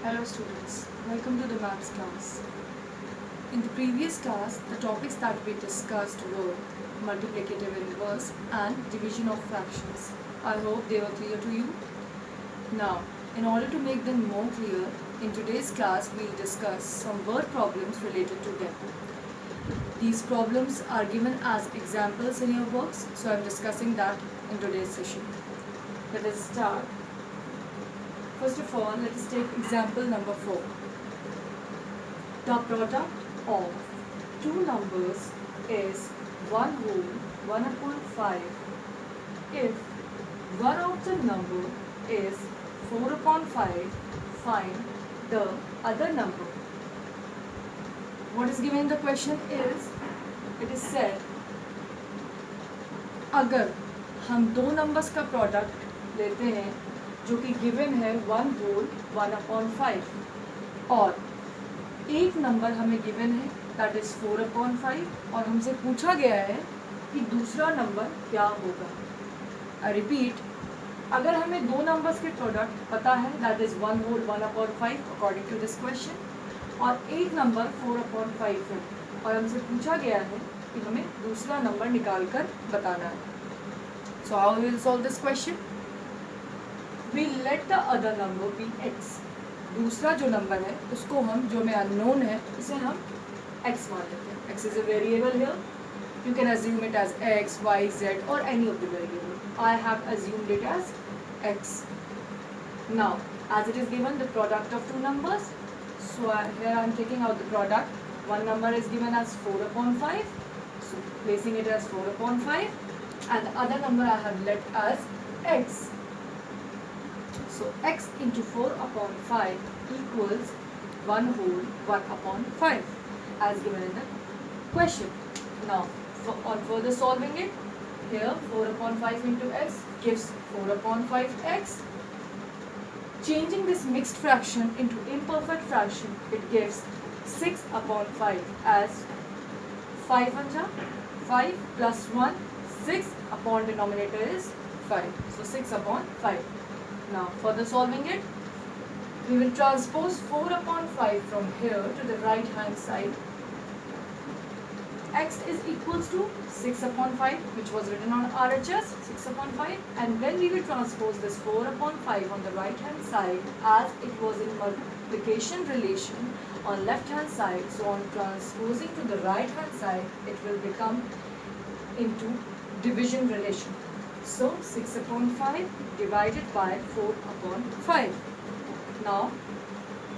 Hello students, welcome to the maths class. In the previous class, the topics that we discussed were multiplicative inverse and division of fractions. I hope they were clear to you. Now, in order to make them more clear, in today's class we'll discuss some word problems related to them. These problems are given as examples in your books, so I'm discussing that in today's session. Let us start. First of all, let us take example number 4. The product of two numbers is 1 whole 1 upon 5 if one of the number is 4 upon 5, find the other number. What is given in the question is, it is said, अगर हम दो numbers का product लेते हैं जो कि given है 1 whole 1 upon 5 और एक नंबर हमें गिवन है दैट इज़ 4 अपॉन 5 और हमसे पूछा गया है कि दूसरा नंबर क्या होगा. आई रिपीट, अगर हमें दो नंबर्स के प्रोडक्ट पता है that is 1 whole 1 upon 5 according to this question और एक नंबर 4 अपॉन 5 है और हमसे पूछा गया है कि हमें दूसरा नंबर निकाल कर बताना है. So how we will solve this question? We let the other number be x. दूसरा जो नंबर है उसको हम, जो हमें अननोन है, उसे हम x मान लेते हैं. x is a variable here. You can assume it as x, y, z or any of the variable. I have assumed it as x. Now, as it is given the product of two numbers, so here I am taking out the product. One number is given as 4 upon 5, so placing it as 4 upon 5 and the other number I have let as x. So x into 4 upon 5 equals 1 whole 1 upon 5 as given in the question. Now on further solving it, here 4 upon 5 into x gives 4 upon 5x. Changing this mixed fraction into imperfect fraction, it gives 6 upon 5 as 5 5 plus 1, 6 upon denominator is 5. So 6 upon 5. Now further solving it, we will transpose 4 upon 5 from here to the right hand side. X is equals to 6 upon 5, which was written on RHS, 6 upon 5, and when we will transpose this 4 upon 5 on the right hand side, as it was in multiplication relation on left hand side, so on transposing to the right hand side, it will become into division relation. So 6 upon 5 divided by 4 upon 5. Now,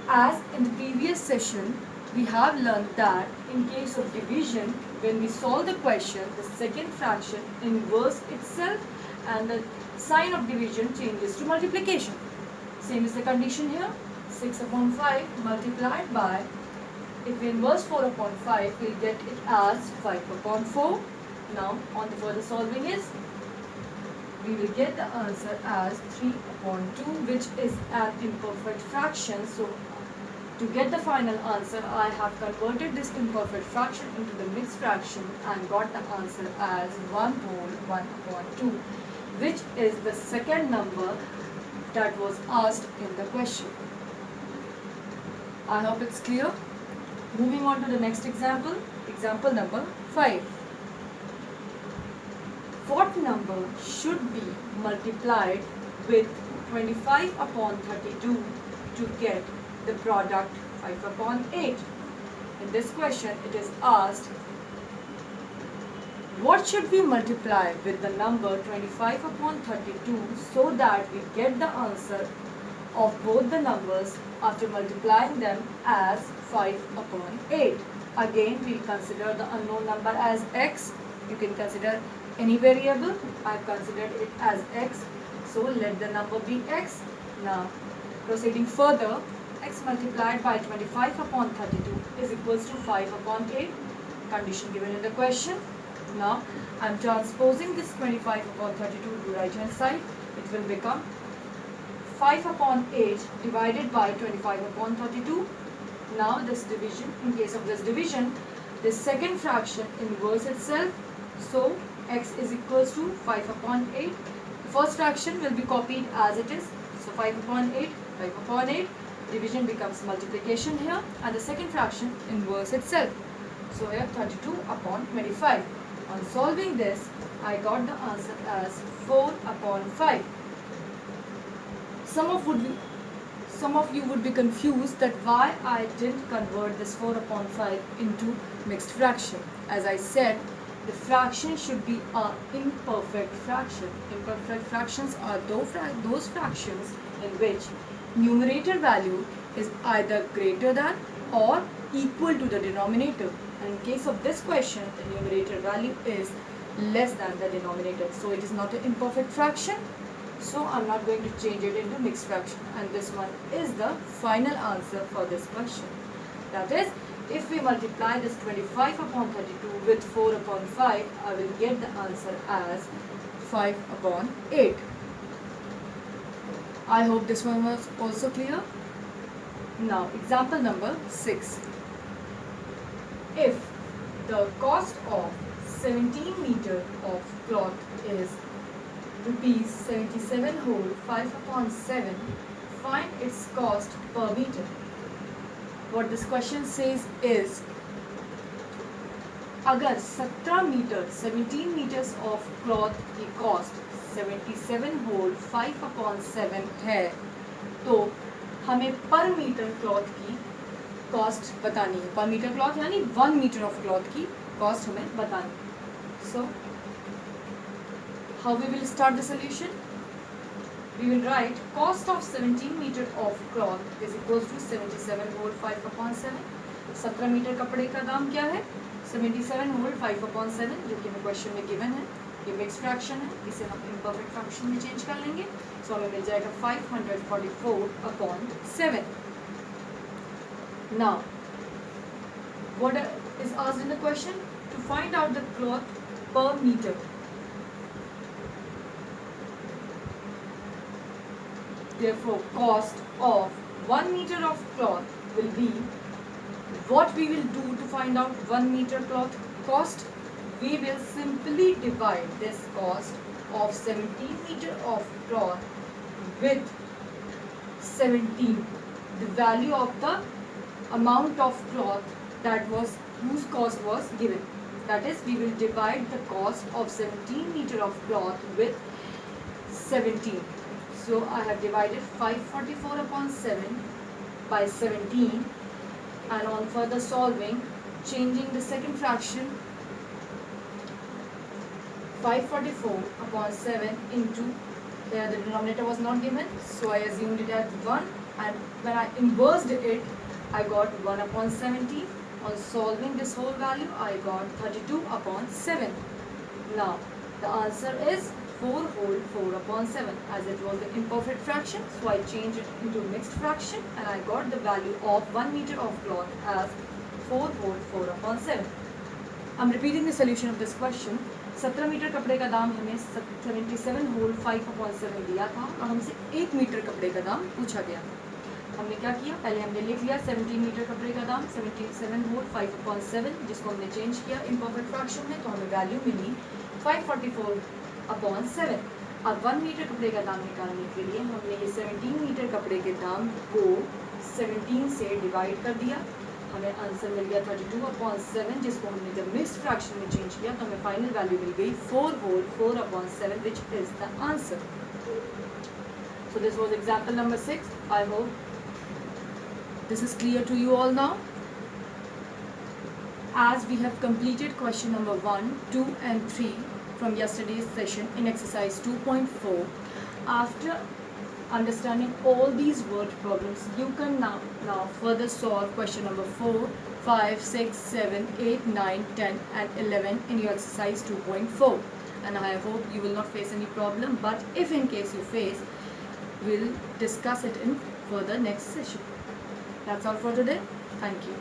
as in the previous session, we have learned that in case of division, when we solve the question, the second fraction inverse itself and the sign of division changes to multiplication. Same is the condition here. 6 upon 5 multiplied by, if we inverse 4 upon 5, we'll get it as 5 upon 4. Now, on the further solving is, we will get the answer as 3 upon 2, which is an imperfect fraction. So to get the final answer, I have converted this imperfect fraction into the mixed fraction and got the answer as 1 whole 1 upon 2, which is the second number that was asked in the question. I hope it's clear. Moving on to the next example, example number 5. What number should be multiplied with 25 upon 32 to get the product 5 upon 8? In this question, it is asked, what should we multiply with the number 25 upon 32 so that we get the answer of both the numbers after multiplying them as 5 upon 8? Again, we consider the unknown number as x. You can consider any variable. I have considered it as x, so let the number be x. Now proceeding further, x multiplied by 25 upon 32 is equals to 5 upon 8, condition given in the question. Now I am transposing this 25 upon 32 to right hand side. It will become 5 upon 8 divided by 25 upon 32. Now this division, in case of this division, this second fraction inverse itself, so x is equals to 5 upon 8. The first fraction will be copied as it is. So 5 upon 8, 5 upon 8. division becomes multiplication here, and the second fraction inverse itself. So here 32 upon 25. On solving this, I got the answer as 4 upon 5. Some of you would be confused that why I didn't convert this 4 upon 5 into mixed fraction. As I said, the fraction should be an imperfect fraction. Imperfect fractions are those fractions in which numerator value is either greater than or equal to the denominator. And in case of this question, the numerator value is less than the denominator. So it is not an imperfect fraction. So I'm not going to change it into mixed fraction. And this one is the final answer for this question. That is, if we multiply this 25 upon 32 with 4 upon 5, I will get the answer as 5 upon 8. I hope this one was also clear. Now, example number 6. If the cost of 17 meter of cloth is rupees 77 whole 5 upon 7, find its cost per meter. What this question says is, अगर 17 meters of cloth की cost 77 whole 5 upon 7 है, तो हमें पर metre cloth की cost बतानी है. पर मीटर क्लॉथ यानी 1 मीटर ऑफ क्लॉथ की कॉस्ट हमें बतानी है. सो how we will start the solution? We will write cost of 17 meter of cloth is equals to 77 whole 5 upon 7. 17 metre कपड़े का दाम क्या है? 77 whole 5 upon 7, जो कि हमें क्वेश्चन में गिवन है. ये मिक्स फ्रैक्शन है, इसे हम इम्परफेक्ट फ्रैक्शन में चेंज कर लेंगे. सो हमें मिल जाएगा 544 upon 7. Now, what is asked in the question? To find out the cloth per meter. Therefore, cost of 1 meter of cloth will be, what we will do to find out 1 meter cloth cost? We will simply divide this cost of 17 meter of cloth with 17, the value of the amount of cloth that was, whose cost was given. That is, we will divide the cost of 17 meter of cloth with 17. So I have divided 544 upon 7 by 17, and on further solving, changing the second fraction, 544 upon 7 into, there the denominator was not given, so I assumed it as 1, and when I inversed it, I got 1 upon 17. On solving this whole value, I got 32 upon 7. Now, the answer is 4 whole 4 upon 7, as it was the imperfect fraction, so I changed it into mixed fraction, and I got the value of 1 meter of cloth as 4 whole 4 upon 7. I'm repeating the solution of this question. 17 metre कपड़े का दाम हमें 77 whole 5 upon 7 दिया था, और हमसे 1 metre कपड़े का दाम पूछा गया. हमने क्या किया? पहले हमने लिख लिया 17 मीटर कपड़े का दाम 77 होल 5 upon 7, जिसको हमने चेंज किया इम्परफेक्ट फ्रैक्शन में, तो हमें वैल्यू मिली 544 upon 7. अब 1 मीटर कपड़े का दाम निकालने के लिए हमने ये 17 मीटर कपड़े के दाम को 17 से डिवाइड कर दिया. हमें आंसर मिल गया 32 upon 7, जिसको हमने जब मिक्स्ड फ्रैक्शन में चेंज किया तो हमें फाइनल वैल्यू मिल गई 4 whole 4 upon 7, which is the answer. So this was example number 6. I hope this is clear to you all now. As we have completed question number 1, 2 and 3 from yesterday's session in exercise 2.4, after understanding all these word problems, you can now further solve question number 4, 5, 6, 7, 8, 9, 10 and 11 in your exercise 2.4. And I hope you will not face any problem, but if in case you face, we'll discuss it in further next session. That's all for today. Thank you.